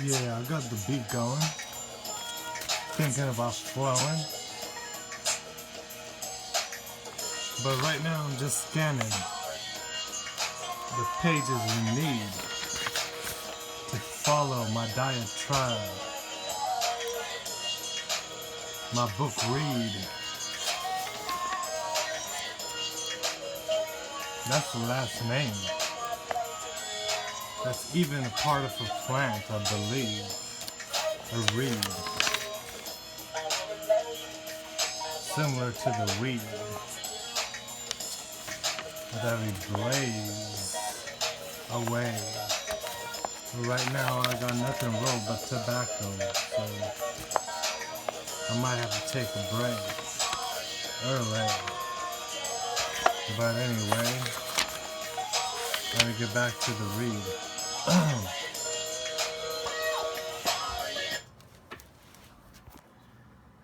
Yeah, I got the beat going. Thinking about flowing. But right now I'm just scanning the pages we need to follow my diatribe. My book read. That's the last name. That's even a part of a plant, I believe. A reed. Similar to the weed that we blaze away. Right now I got nothing rolled but tobacco, so I might have to take a break early. But anyway, let me get back to the read.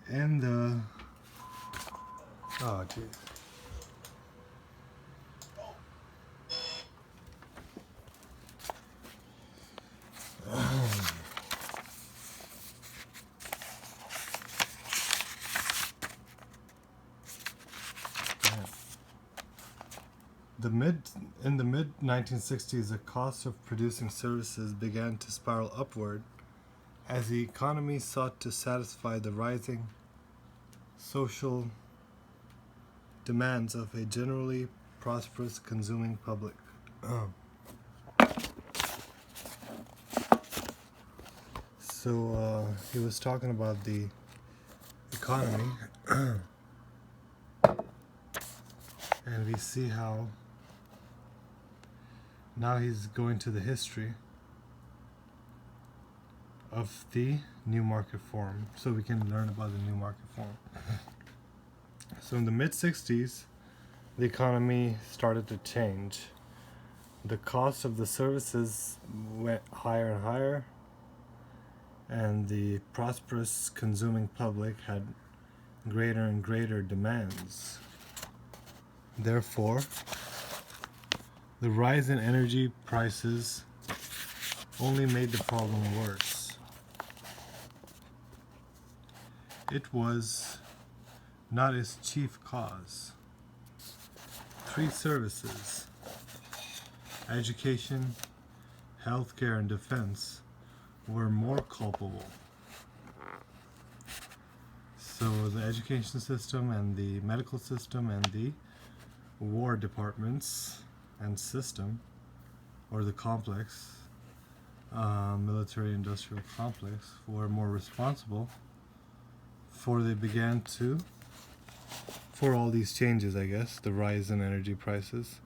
In the oh geez. In the mid 1960s, the cost of producing services began to spiral upward as the economy sought to satisfy the rising social demands of a generally prosperous consuming public. So he was talking about the economy, and we see how now he's going to the history of the new market form, so we can learn about the new market form. So in the mid 60s, the economy started to change. The cost of the services went higher and higher, and the prosperous consuming public had greater and greater demands. Therefore, the rise in energy prices only made the problem worse. It was not its chief cause. Three services, education, healthcare, and defense, were more culpable. So the education system and the medical system and the war departments and system, or the complex, military industrial complex, were more responsible for all these changes, I guess, the rise in energy prices.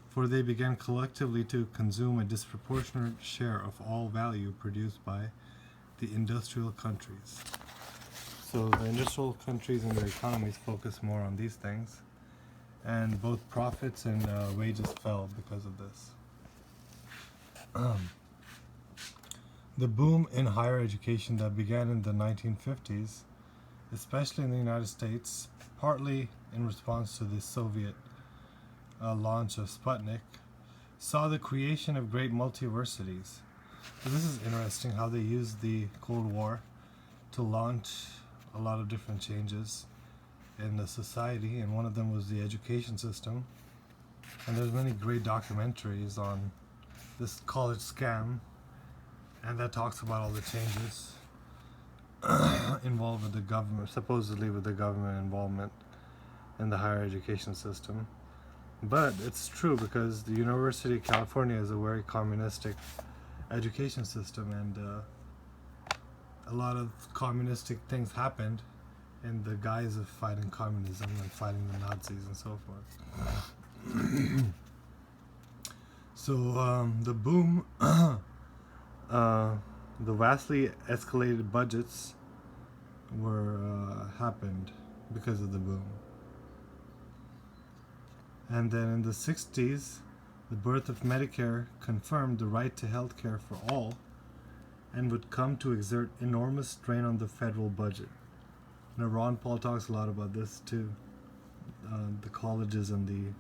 For they began collectively to consume a disproportionate share of all value produced by the industrial countries. So the industrial countries and their economies focus more on these things, and both profits and wages fell because of this. The boom in higher education that began in the 1950s, especially in the United States, partly in response to the Soviet launch of Sputnik, saw the creation of great multiversities. So this is interesting how they used the Cold War to launch a lot of different changes in the society, and one of them was the education system. And there's many great documentaries on this college scam, and that talks about all the changes involved with the government, supposedly with the government involvement in the higher education system. But it's true, because the University of California is a very communistic education system, and a lot of communistic things happened in the guise of fighting communism and fighting the Nazis and so forth. So the boom, the vastly escalated budgets happened because of the boom. And then in the 60s, the birth of Medicare confirmed the right to health care for all, and would come to exert enormous strain on the federal budget. Now Ron Paul talks a lot about this too, the colleges and the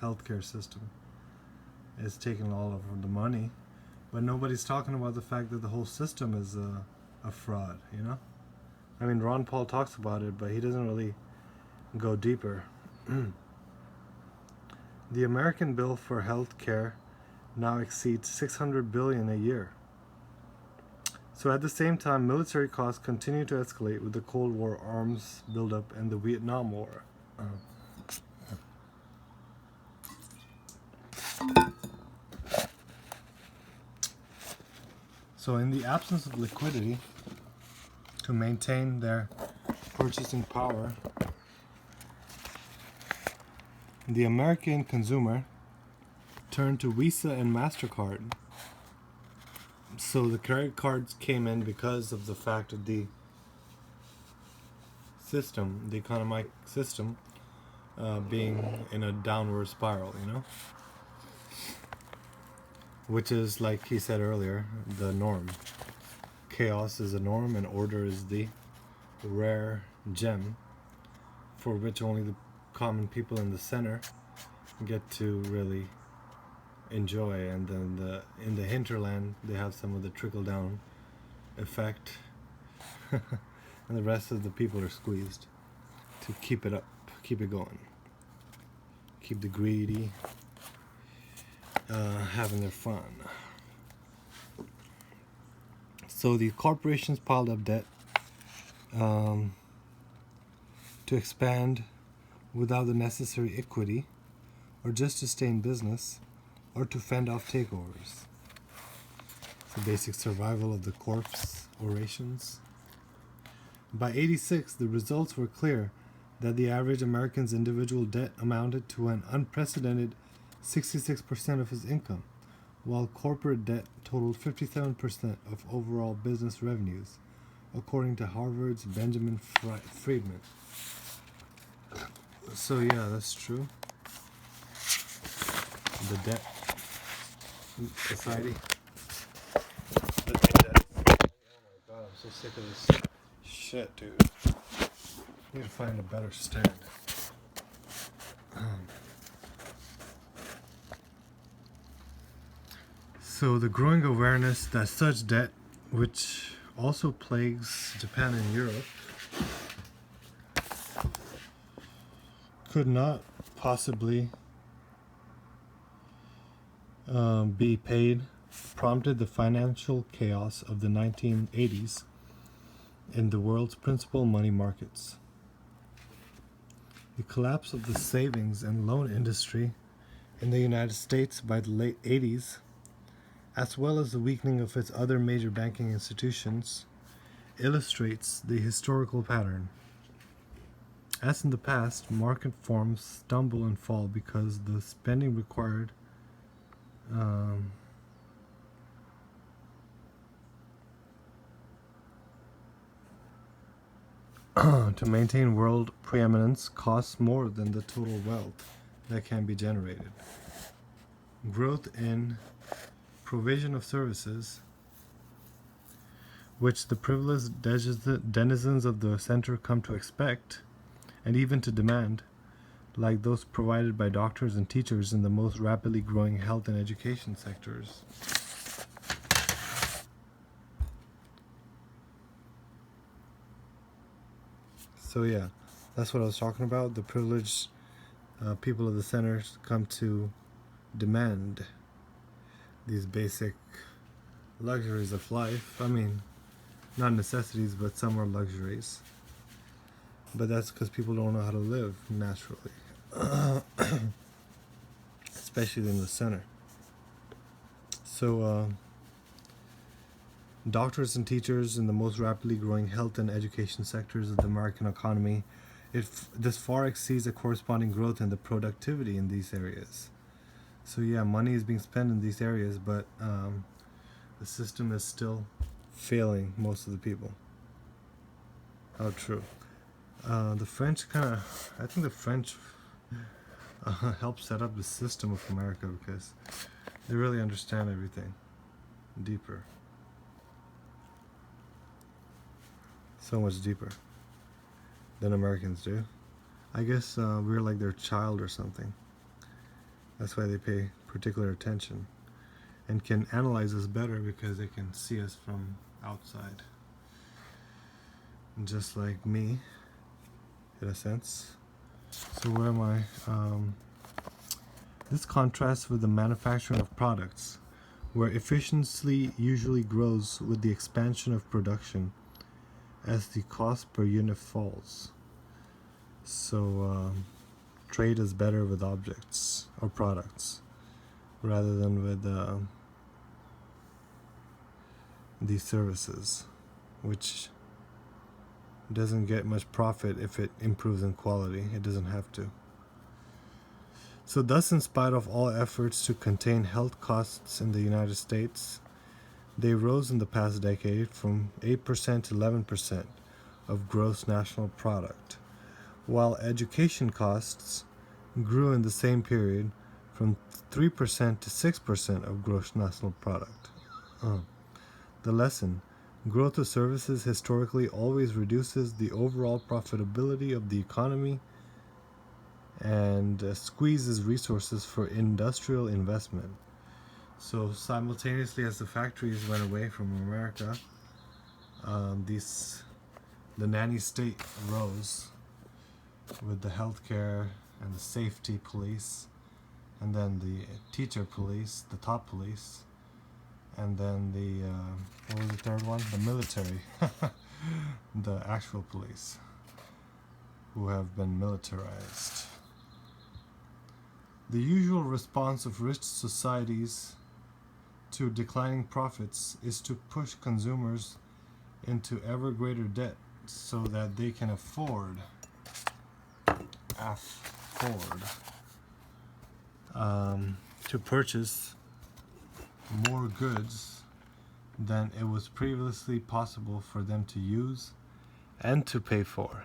healthcare system. is taking all of the money, but nobody's talking about the fact that the whole system is a fraud, you know? I mean, Ron Paul talks about it, but he doesn't really go deeper. The American bill for health care now exceeds $600 billion a year. So at the same time, military costs continue to escalate with the Cold War arms buildup and the Vietnam War. So in the absence of liquidity to maintain their purchasing power, the American consumer turned to Visa and MasterCard. So the credit cards came in because of the fact of the system, the economic system, being in a downward spiral, you know? Which is, like he said earlier, the norm. Chaos is a norm and order is the rare gem for which only the common people in the center get to really enjoy, and then in the hinterland they have some of the trickle down effect and the rest of the people are squeezed to keep it up, keep it going, keep the greedy having their fun. So the corporations piled up debt to expand without the necessary equity, or just to stay in business, or to fend off takeovers. It's the basic survival of the corpse orations. By 86, the results were clear that the average American's individual debt amounted to an unprecedented 66% of his income, while corporate debt totaled 57% of overall business revenues, according to Harvard's Benjamin Friedman. So yeah, that's true. The debt society. The debt. Oh my god, I'm so sick of this shit, dude. Need to find a better stand. So the growing awareness that such debt, which also plagues Japan and Europe, could not possibly be paid, prompted the financial chaos of the 1980s in the world's principal money markets. The collapse of the savings and loan industry in the United States by the late 80s, as well as the weakening of its other major banking institutions, illustrates the historical pattern. As in the past, market forms stumble and fall because the spending required to maintain world preeminence costs more than the total wealth that can be generated. Growth in provision of services, which the privileged denizens of the center come to expect and even to demand, like those provided by doctors and teachers in the most rapidly growing health and education sectors. So yeah, that's what I was talking about. The privileged people of the center come to demand these basic luxuries of life. I mean, not necessities, but some are luxuries. But that's because people don't know how to live naturally. Especially in the center. So, doctors and teachers in the most rapidly growing health and education sectors of the American economy, this far exceeds the corresponding growth in the productivity in these areas. So yeah, money is being spent in these areas, but the system is still failing most of the people. How true. The French I think the French helped set up the system of America because they really understand everything deeper. So much deeper than Americans do. I guess we're like their child or something. That's why they pay particular attention and can analyze us better because they can see us from outside. Just like me, in a sense. So where am I? This contrasts with the manufacturing of products, where efficiency usually grows with the expansion of production as the cost per unit falls. So trade is better with objects or products rather than with these services, which doesn't get much profit if it improves in quality. It doesn't have to. So thus, in spite of all efforts to contain health costs in the United States, they rose in the past decade from 8% to 11% of gross national product, while education costs grew in the same period from 3% to 6% of gross national product. The lesson: growth of services historically always reduces the overall profitability of the economy and squeezes resources for industrial investment. So simultaneously as the factories went away from America, the nanny state rose with the healthcare and the safety police, and then the teacher police, the top police, and then the what was the third one? The military, the actual police, who have been militarized. The usual response of rich societies to declining profits is to push consumers into ever greater debt so that they can afford to purchase more goods than it was previously possible for them to use and to pay for.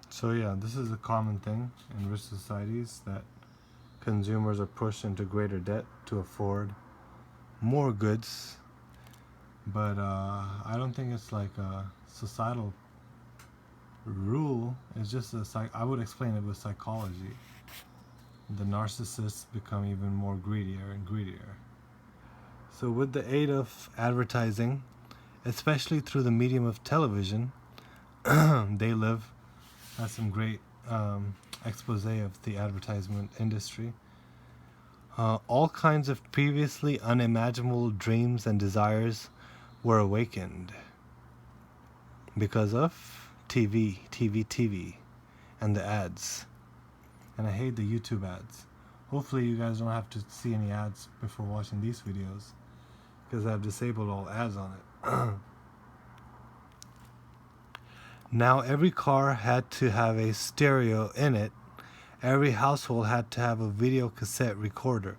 So yeah, this is a common thing in rich societies, that consumers are pushed into greater debt to afford more goods. But I don't think it's like a societal rule. It's just I would explain it with psychology. The narcissists become even more greedier and greedier. So with the aid of advertising, especially through the medium of television, they live. That's some great expose of the advertisement industry. All kinds of previously unimaginable dreams and desires were awakened because of TV, and the ads. And I hate the YouTube ads. Hopefully you guys don't have to see any ads before watching these videos, because I've disabled all ads on it. Now every car had to have a stereo in it. Every household had to have a video cassette recorder.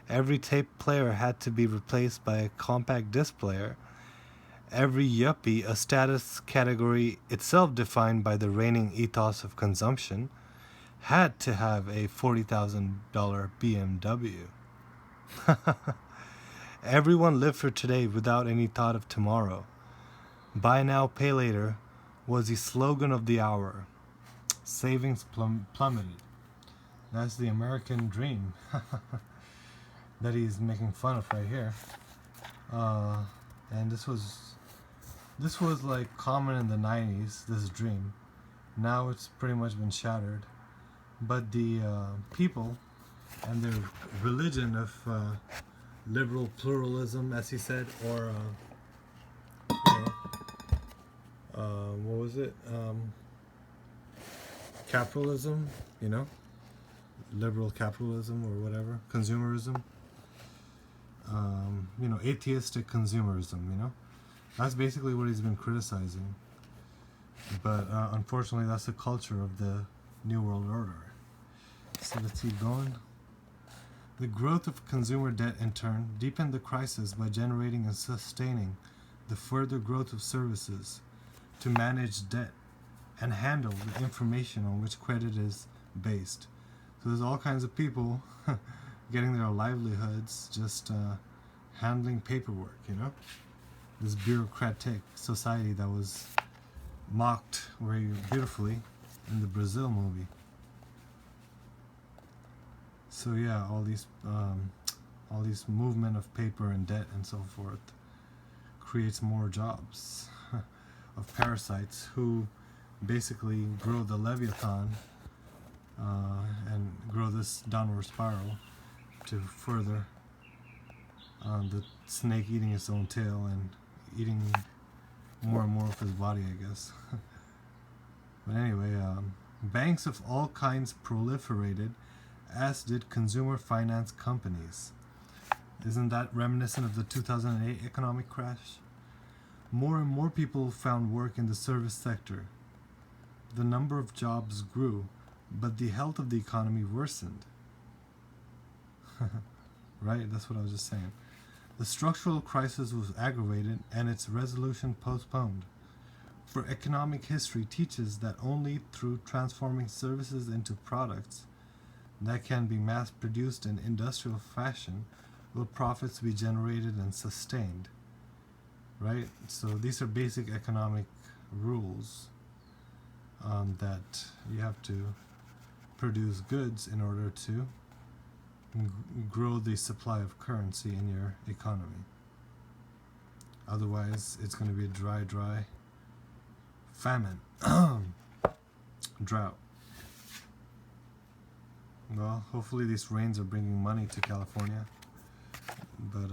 Every tape player had to be replaced by a compact disc player. Every yuppie, a status category itself defined by the reigning ethos of consumption, had to have a $40,000 BMW. Everyone lived for today without any thought of tomorrow. Buy now, pay later was the slogan of the hour. Savings plummeted. That's the American dream that he's making fun of right here. And this was like common in the 90s, this dream. Now it's pretty much been shattered. But the people and their religion of liberal pluralism, as he said, or what was it? Capitalism, liberal capitalism or whatever, consumerism. Atheistic consumerism, That's basically what he's been criticizing. But unfortunately, that's the culture of the New World Order. So let's keep going. The growth of consumer debt, in turn, deepened the crisis by generating and sustaining the further growth of services to manage debt and handle the information on which credit is based. So there's all kinds of people getting their livelihoods just handling paperwork, This bureaucratic society that was mocked very beautifully in the Brazil movie. So yeah, all these movement of paper and debt and so forth creates more jobs of parasites who basically grow the Leviathan and grow this downward spiral to further the snake eating its own tail and eating more and more of his body, I guess. But anyway, banks of all kinds proliferated, as did consumer finance companies. Isn't that reminiscent of the 2008 economic crash? More and more people found work in the service sector. The number of jobs grew, but the health of the economy worsened. Right? That's what I was just saying. The structural crisis was aggravated and its resolution postponed. For economic history teaches that only through transforming services into products that can be mass-produced in industrial fashion will profits be generated and sustained. Right? So these are basic economic rules that you have to produce goods in order to grow the supply of currency in your economy. Otherwise, it's going to be a dry famine, drought. Well, hopefully these rains are bringing money to California, but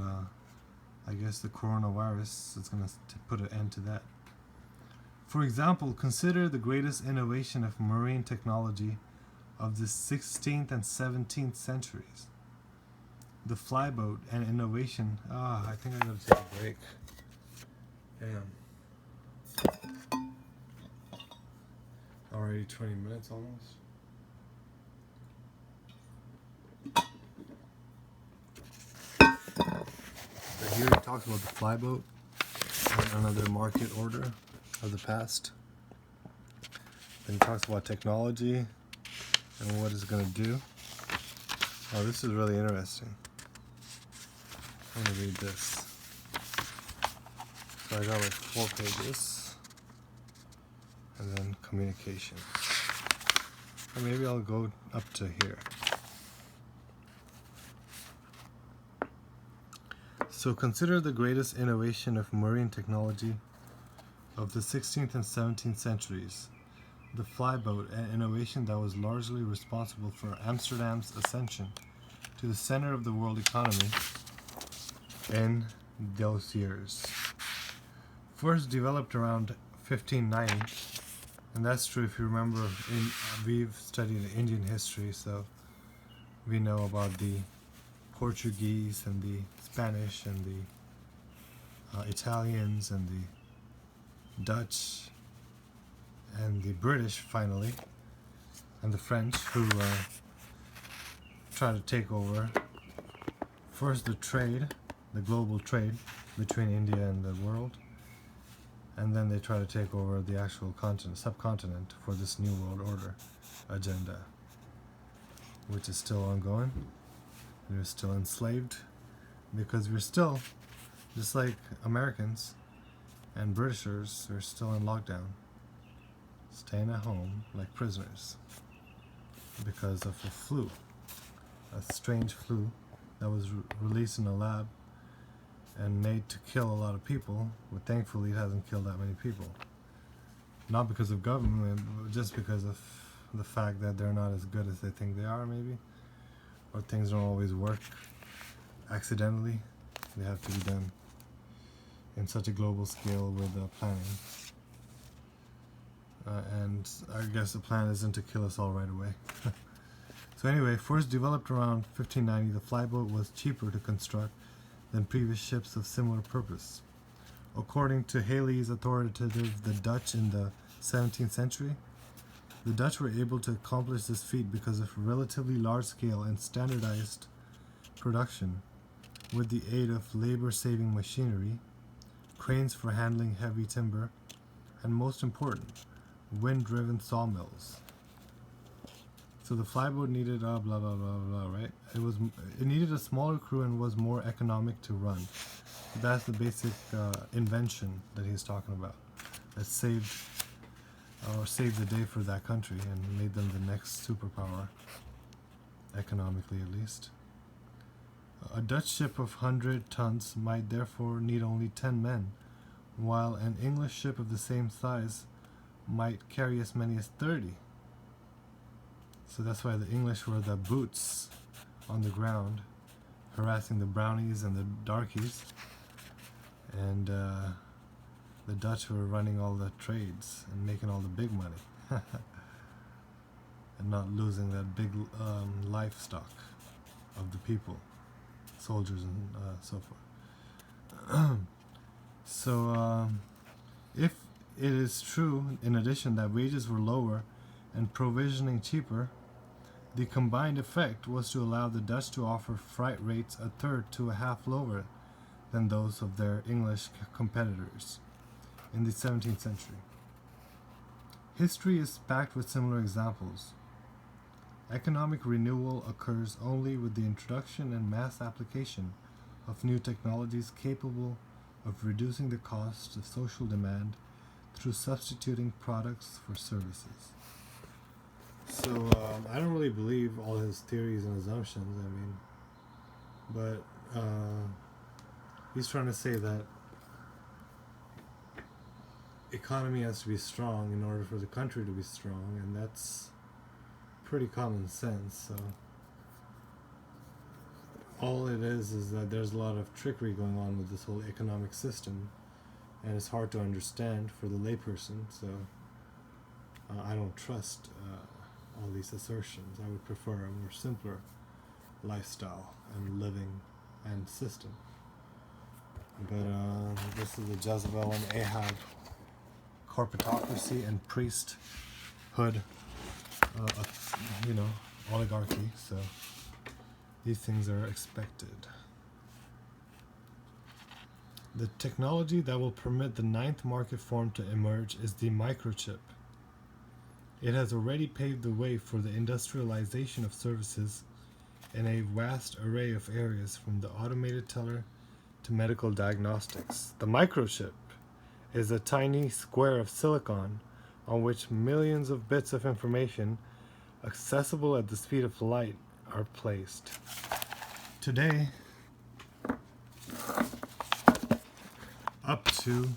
I guess the coronavirus is going to put an end to that. For example, consider the greatest innovation of marine technology of the 16th and 17th centuries. The flyboat and innovation. I think I gotta take a break. Damn. Already 20 minutes almost. So here he talks about the flyboat and another market order of the past. Then he talks about technology and what it's going to do. Oh, this is really interesting. I'm going to read this. So I got like 4 pages. And then communication. Or maybe I'll go up to here. So consider the greatest innovation of marine technology of the 16th and 17th centuries. The flyboat, an innovation that was largely responsible for Amsterdam's ascension to the center of the world economy in those years. First developed around 1590, and that's true if you remember, we've studied Indian history, so we know about the Portuguese and the Spanish and the Italians and the Dutch and the British finally, and the French, who tried to take over first the trade, the global trade between India and the world, and then they try to take over the actual subcontinent for this new world order agenda, which is still ongoing. We're still enslaved because we're still, just like Americans and Britishers, we're still in lockdown, staying at home like prisoners because of a flu, a strange flu that was released in a lab and made to kill a lot of people, but thankfully it hasn't killed that many people. Not because of government, but just because of the fact that they're not as good as they think they are, maybe. Or things don't always work accidentally. They have to be done in such a global scale with planning. And I guess the plan isn't to kill us all right away. So anyway, first developed around 1590, the flyboat was cheaper to construct than previous ships of similar purpose. According to Haley's authoritative The Dutch in the 17th century, the Dutch were able to accomplish this feat because of relatively large-scale and standardized production with the aid of labor-saving machinery, cranes for handling heavy timber, and most important, wind-driven sawmills. So the flyboat needed blah blah blah blah, right? It needed a smaller crew and was more economic to run. That's the basic invention that he's talking about. That saved or saved the day for that country and made them the next superpower, economically at least. A Dutch ship of 100 tons might therefore need only 10 men, while an English ship of the same size might carry as many as 30. So that's why the English were the boots on the ground, harassing the brownies and the darkies, and the Dutch were running all the trades and making all the big money, and not losing that big livestock of the people, soldiers and so forth. So if it is true, in addition, that wages were lower and provisioning cheaper, the combined effect was to allow the Dutch to offer freight rates a third to a half lower than those of their English competitors in the 17th century. History is packed with similar examples. Economic renewal occurs only with the introduction and mass application of new technologies capable of reducing the cost of social demand through substituting products for services. So I don't really believe all his theories and assumptions, but he's trying to say that economy has to be strong in order for the country to be strong, and that's pretty common sense. So all it is that there's a lot of trickery going on with this whole economic system, and it's hard to understand for the layperson. So I don't trust all these assertions. I would prefer a more simpler lifestyle and living and system. But this is the Jezebel and Ahab corporatocracy and priesthood, oligarchy. So these things are expected. The technology that will permit the ninth market form to emerge is the microchip. It has already paved the way for the industrialization of services in a vast array of areas, from the automated teller to medical diagnostics. The microchip is a tiny square of silicon on which millions of bits of information, accessible at the speed of light, are placed. Today, up to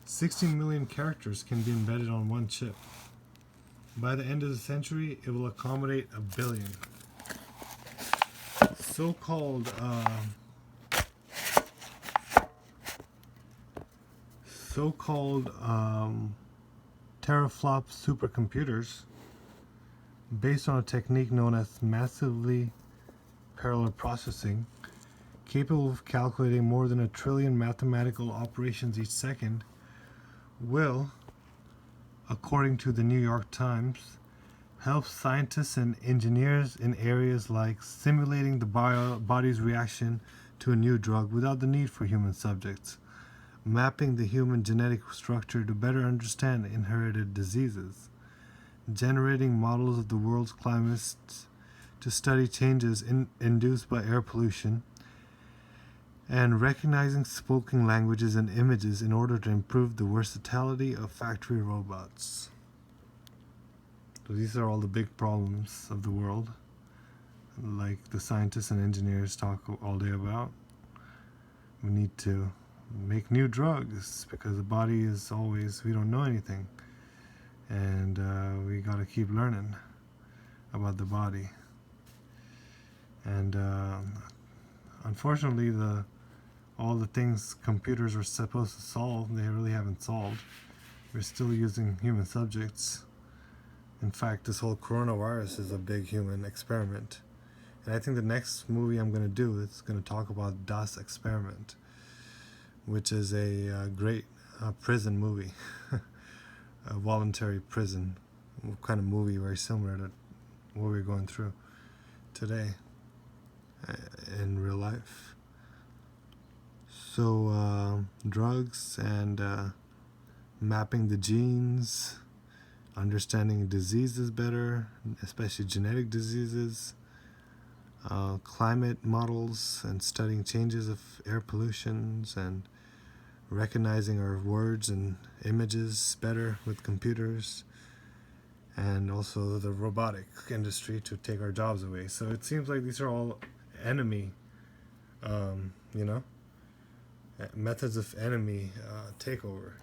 16 million characters can be embedded on one chip. By the end of the century, it will accommodate 1 billion. So-called teraflop supercomputers, based on a technique known as massively parallel processing, capable of calculating more than 1 trillion mathematical operations each second, will, according to the New York Times, help scientists and engineers in areas like simulating the body's reaction to a new drug without the need for human subjects, mapping the human genetic structure to better understand inherited diseases, generating models of the world's climates to study changes induced by air pollution, and recognizing spoken languages and images in order to improve the versatility of factory robots. So these are all the big problems of the world, like the scientists and engineers talk all day about. We need to make new drugs because the body is always, we don't know anything, and we got to keep learning about the body. And unfortunately, all the things computers were supposed to solve, they really haven't solved. We're still using human subjects. In fact, this whole coronavirus is a big human experiment. And I think the next movie I'm going to do is going to talk about Das Experiment, which is a great prison movie, a voluntary prison kind of movie, very similar to what we're going through today in real life. So drugs and mapping the genes, understanding diseases better, especially genetic diseases, climate models and studying changes of air pollutions and recognizing our words and images better with computers, and also the robotic industry to take our jobs away. So it seems like these are all enemy, you know, methods of enemy takeover.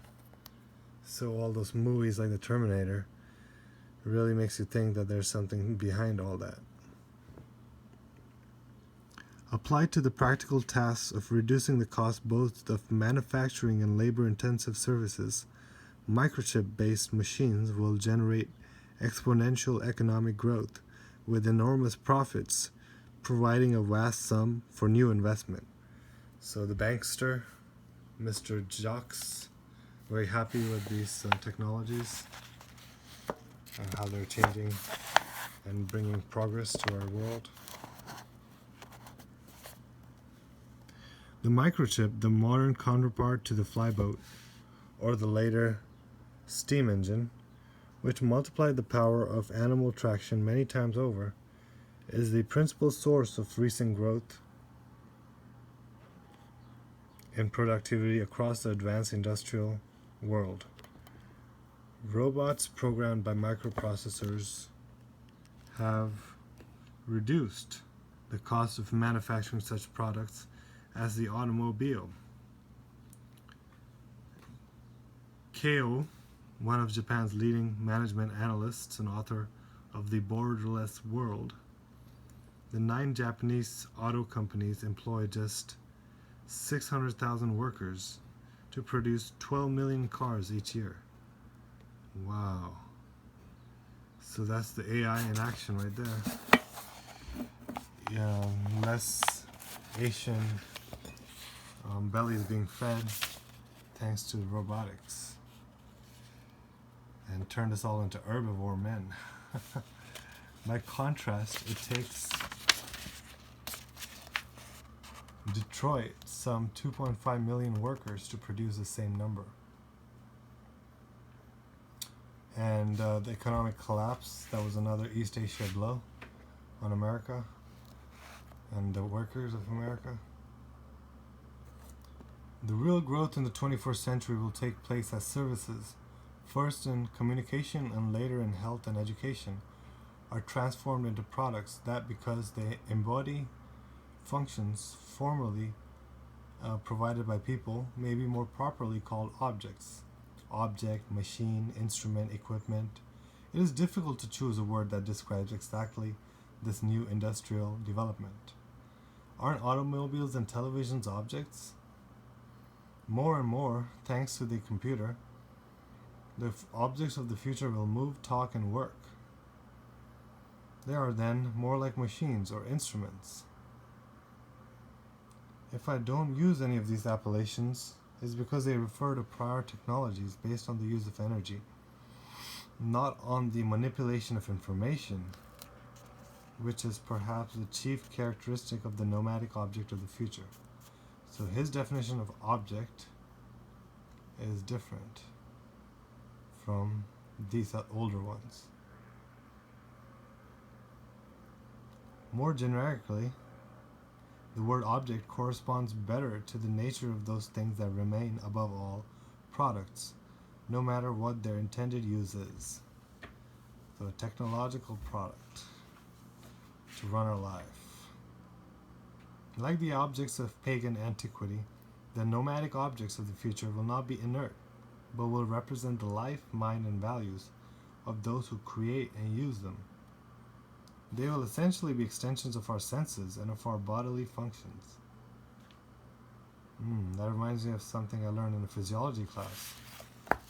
So all those movies like the Terminator really makes you think that there's something behind all that. Applied to the practical tasks of reducing the cost both of manufacturing and labor-intensive services, microchip-based machines will generate exponential economic growth with enormous profits, providing a vast sum for new investment. So the bankster, Mr. Jocks, very happy with these technologies and how they're changing and bringing progress to our world. The microchip, the modern counterpart to the flyboat, or the later steam engine, which multiplied the power of animal traction many times over, is the principal source of recent growth in productivity across the advanced industrial world. Robots programmed by microprocessors have reduced the cost of manufacturing such products as the automobile. Ko, one of Japan's leading management analysts and author of The Borderless World, the 9 Japanese auto companies employ just 600,000 workers to produce 12 million cars each year. Wow. So that's the AI in action right there. Yeah, less Asian bellies being fed thanks to robotics, and turned us all into herbivore men. By contrast, it takes Detroit some 2.5 million workers to produce the same number. And the economic collapse, that was another East Asia blow on America and the workers of America. The real growth in the 21st century will take place as services, first in communication and later in health and education, are transformed into products that, because they embody functions formerly provided by people, may be more properly called objects. Object, machine, instrument, equipment. It is difficult to choose a word that describes exactly this new industrial development. Aren't automobiles and televisions objects? More and more, thanks to the computer, the objects of the future will move, talk, and work. They are then more like machines or instruments. If I don't use any of these appellations, it's because they refer to prior technologies based on the use of energy, not on the manipulation of information, which is perhaps the chief characteristic of the nomadic object of the future. So his definition of object is different from these older ones. More generically, the word object corresponds better to the nature of those things that remain, above all, products, no matter what their intended use is. So a technological product to run our life. Like the objects of pagan antiquity, the nomadic objects of the future will not be inert, but will represent the life, mind, and values of those who create and use them. They will essentially be extensions of our senses and of our bodily functions. That reminds me of something I learned in a physiology class,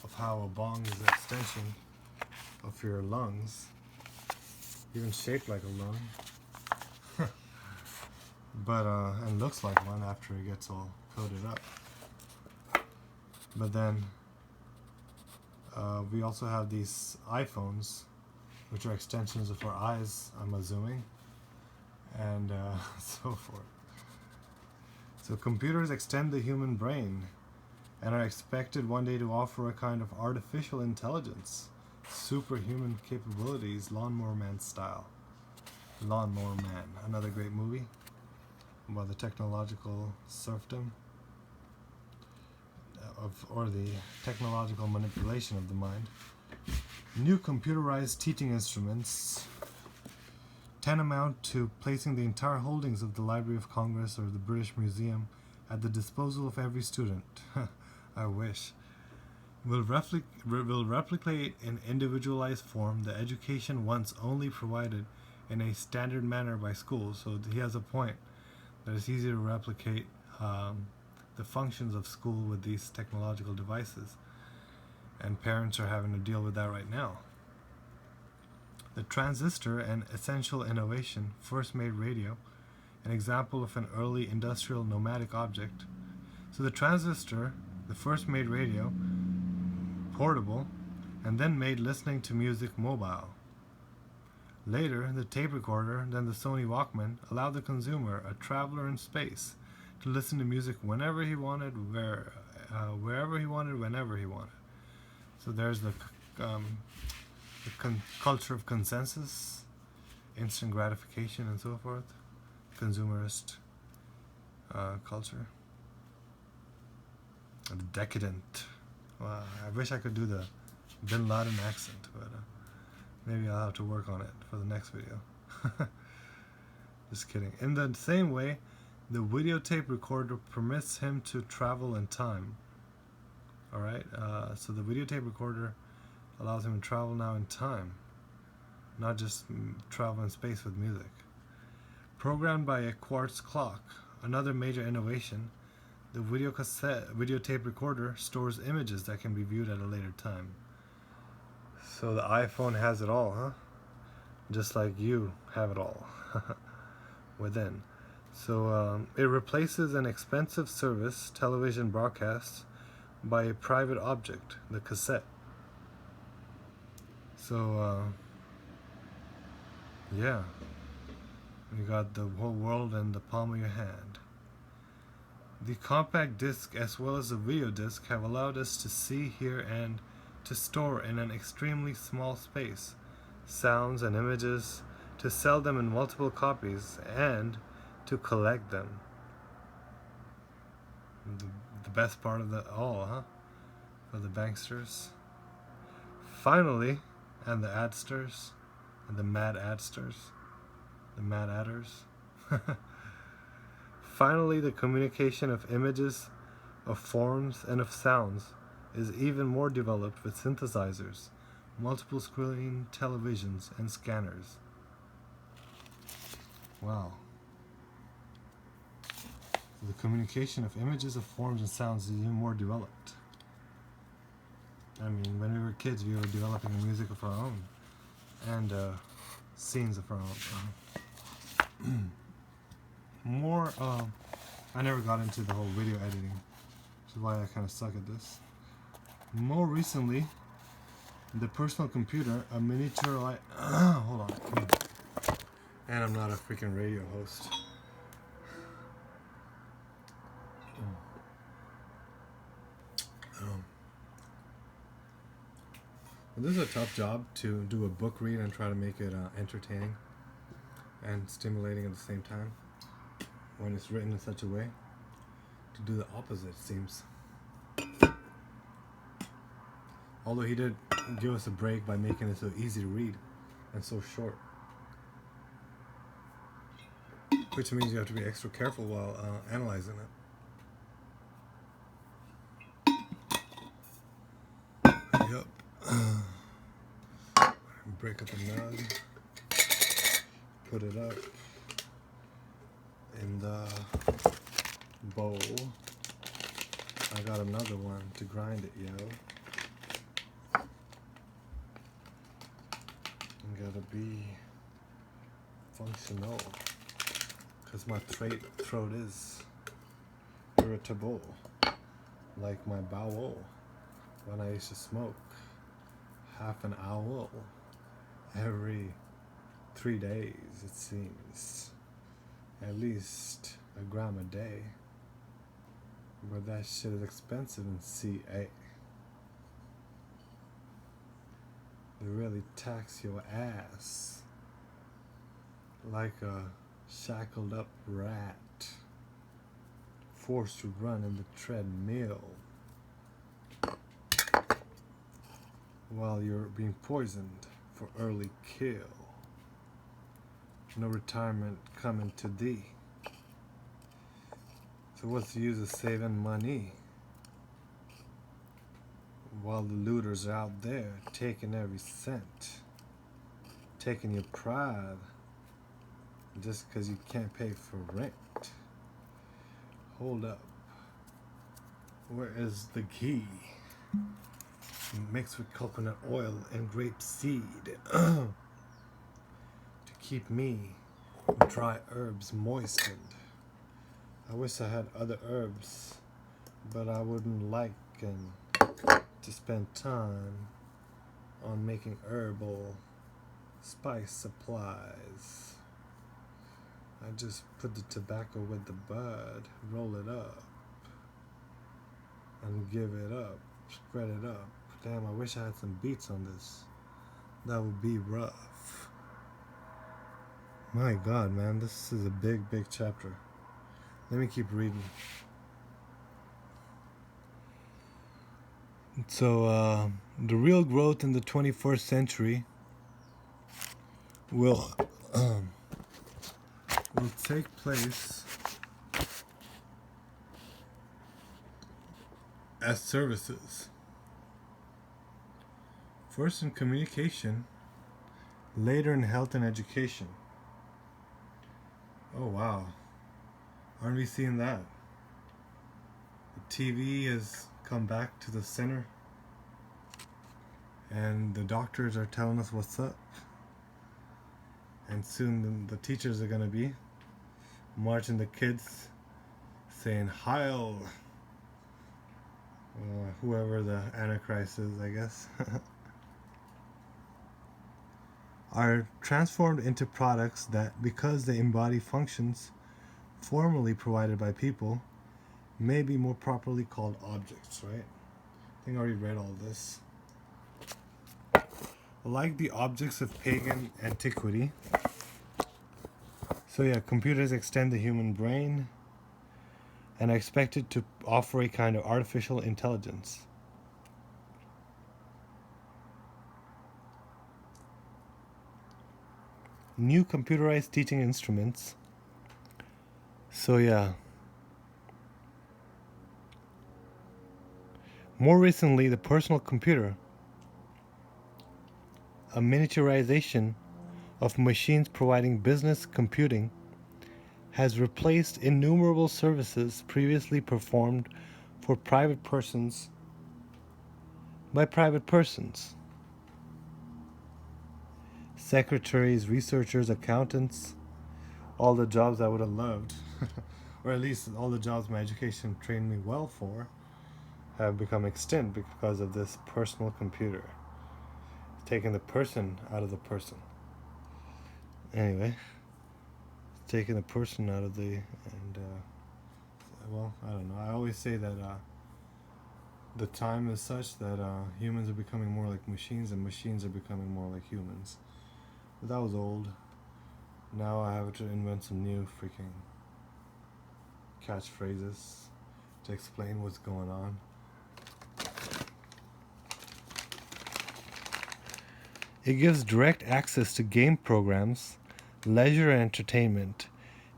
of how a bong is an extension of your lungs, even shaped like a lung, but and looks like one after it gets all coated up. But then we also have these iPhones, which are extensions of our eyes, I'm assuming, and so forth. So computers extend the human brain and are expected one day to offer a kind of artificial intelligence, superhuman capabilities, Lawnmower Man style. Lawnmower Man, another great movie about the technological serfdom. or the technological manipulation of the mind. New computerized teaching instruments tantamount to placing the entire holdings of the Library of Congress or the British Museum at the disposal of every student. I wish. Will replicate in individualized form the education once only provided in a standard manner by schools. So he has a point that it's easier to replicate the functions of school with these technological devices. And parents are having to deal with that right now. The transistor, an essential innovation, first made radio, an example of an early industrial nomadic object. So the transistor, the first made radio, portable, and then made listening to music mobile. Later, the tape recorder, then the Sony Walkman, allowed the consumer, a traveler in space, to listen to music whenever he wanted, wherever he wanted, whenever he wanted. So there's the culture of consensus, instant gratification, and so forth. Consumerist culture. The decadent. Wow, I wish I could do the Bin Laden accent, but maybe I'll have to work on it for the next video. Just kidding. In the same way, the videotape recorder permits him to travel in time. Alright, so the videotape recorder allows him to travel now in time, not just travel in space with music. Programmed by a quartz clock, another major innovation, the videotape recorder stores images that can be viewed at a later time. So the iPhone has it all, huh? Just like you have it all within. So it replaces an expensive service, television broadcasts, by a private object, the cassette. So yeah, you got the whole world in the palm of your hand. The compact disc as well as the video disc have allowed us to see, hear, and to store in an extremely small space sounds and images, to sell them in multiple copies, and to collect them. The best part of it all, huh? For the banksters. Finally, and the adsters, and the mad adsters, the mad adders. Finally, the communication of images, of forms, and of sounds is even more developed with synthesizers, multiple screen televisions, and scanners. Wow. The communication of images, of forms, and sounds is even more developed. I mean, when we were kids, we were developing music of our own and scenes of our own. More, I never got into the whole video editing, which is why I kind of suck at this. More recently, the personal computer, a miniature hold on. And I'm not a freaking radio host. This is a tough job to do a book read and try to make it entertaining and stimulating at the same time when it's written in such a way. To do the opposite, it seems. Although he did give us a break by making it so easy to read and so short. Which means you have to be extra careful while analyzing it. Yep. Break up a nug, put it up in the bowl. I got another one to grind it, yo. Gotta be functional, cause my throat is irritable, like my bowel when I used to smoke half an hour every 3 days, it seems. At least a gram a day. But that shit is expensive in CA. They really tax your ass like a shackled up rat, forced to run in the treadmill while you're being poisoned for early kill. No retirement coming to thee. So what's the use of saving money while the looters are out there taking every cent, taking your pride just because you can't pay for rent? Hold up. Where is the ghee? Mixed with coconut oil and grape seed to keep me dry herbs moistened. I wish I had other herbs, but I wouldn't like to spend time on making herbal spice supplies. I just put the tobacco with the bud, roll it up, and give it up, spread it up. Damn, I wish I had some beats on this. That would be rough. My God, man, this is a big, big chapter. Let me keep reading. So, the real growth in the 21st century will take place as services. First in communication, later in health and education. Oh wow, aren't we seeing that? The TV has come back to the center and the doctors are telling us what's up, and soon the teachers are going to be marching the kids saying Heil, whoever the Antichrist is, I guess. Are transformed into products that, because they embody functions formerly provided by people, may be more properly called objects, right? I think I already read all this. Like the objects of pagan antiquity. So yeah, computers extend the human brain and are expected to offer a kind of artificial intelligence. New computerized teaching instruments. So yeah. More recently, the personal computer, a miniaturization of machines providing business computing, has replaced innumerable services previously performed for private persons by private persons. Secretaries, researchers, accountants, all the jobs I would have loved, or at least all the jobs my education trained me well for, have become extinct because of this personal computer. It's taking the person out of the person. Anyway, it's taking the person out of the, and well, I don't know. I always say that the time is such that humans are becoming more like machines and machines are becoming more like humans. But that was old. Now I have to invent some new freaking catchphrases to explain what's going on. It gives direct access to game programs, leisure and entertainment,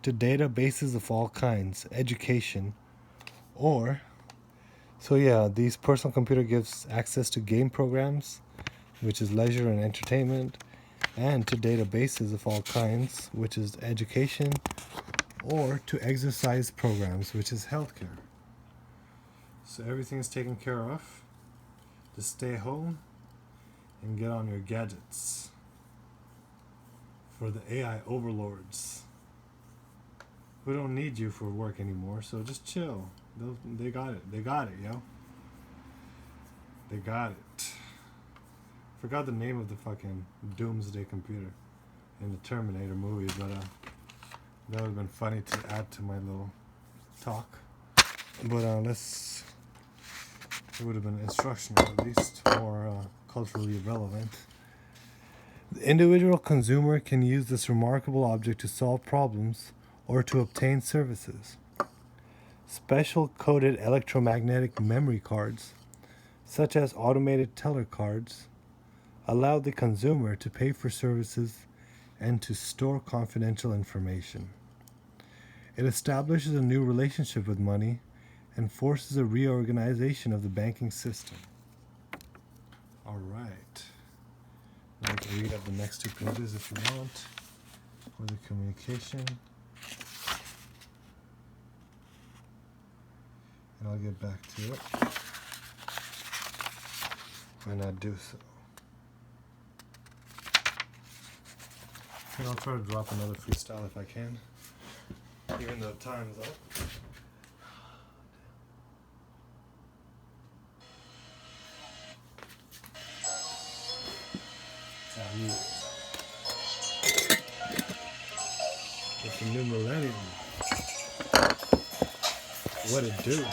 to databases of all kinds, education, or... So yeah, these personal computer gives access to game programs, which is leisure and entertainment, and to databases of all kinds, which is education, or to exercise programs, which is healthcare. So everything is taken care of. Just stay home and get on your gadgets for the AI overlords who don't need you for work anymore. So just chill. They got it. They got it, yo. They got it. Forgot the name of the fucking doomsday computer in the Terminator movie, but that would have been funny to add to my little talk. But it would have been instructional, at least, or culturally relevant. The individual consumer can use this remarkable object to solve problems or to obtain services. Special coded electromagnetic memory cards, such as automated teller cards, allow the consumer to pay for services and to store confidential information. It establishes a new relationship with money and forces a reorganization of the banking system. All right. Now you can read up the next two pages if you want for the communication. And I'll get back to it when I do so. And I'll try to drop another freestyle if I can, even though time's up. It's a new millennium. What it do?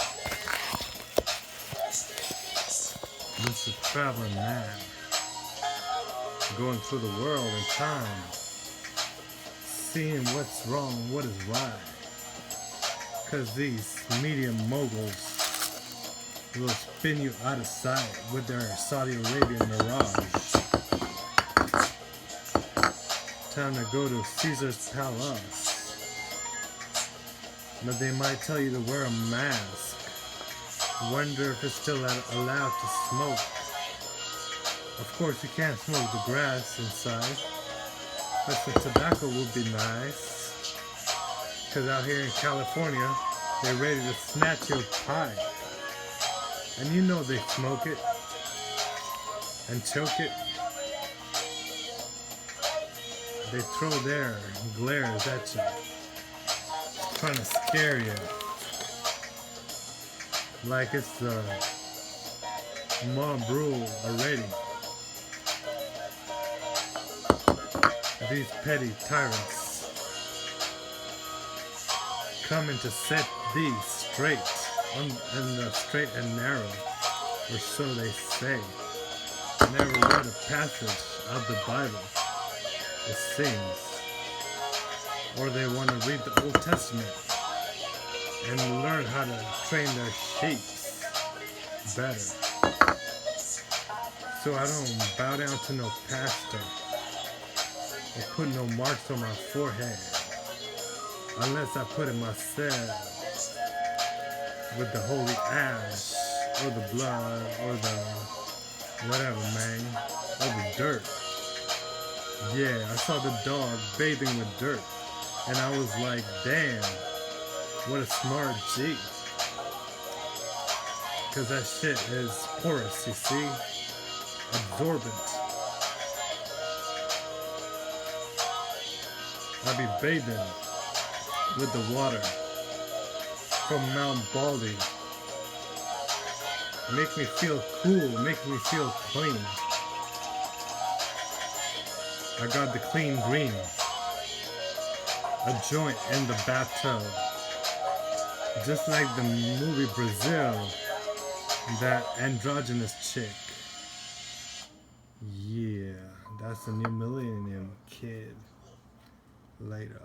This is traveling man, going through the world and time, seeing what's wrong, what is right. Cause these media moguls will spin you out of sight with their Saudi Arabian mirage. Time to go to Caesar's palace. But they might tell you to wear a mask. Wonder if it's still allowed to smoke. Of course you can't smoke the grass inside, but the tobacco would be nice. Cause out here in California, they're ready to snatch your pipe. And you know they smoke it and choke it. They throw their glares at you, trying to scare you. Like it's the mob rule already. These petty tyrants coming to set thee straight, in the straight and narrow, or so they say. Never read a passage of the Bible, it seems. Or they want to read the Old Testament and learn how to train their sheep better. So I don't bow down to no pastor or put no marks on my forehead unless I put it myself with the holy ash or the blood or the whatever, man, or the dirt. Yeah, I saw the dog bathing with dirt and I was like, damn, what a smart G. Cause that shit is porous, you see? Absorbent. I be bathing with the water from Mount Baldy. Make me feel cool, make me feel clean. I got the clean green. A joint in the bathtub. Just like the movie Brazil, that androgynous chick. Yeah, that's the new Millennium Kid. Later.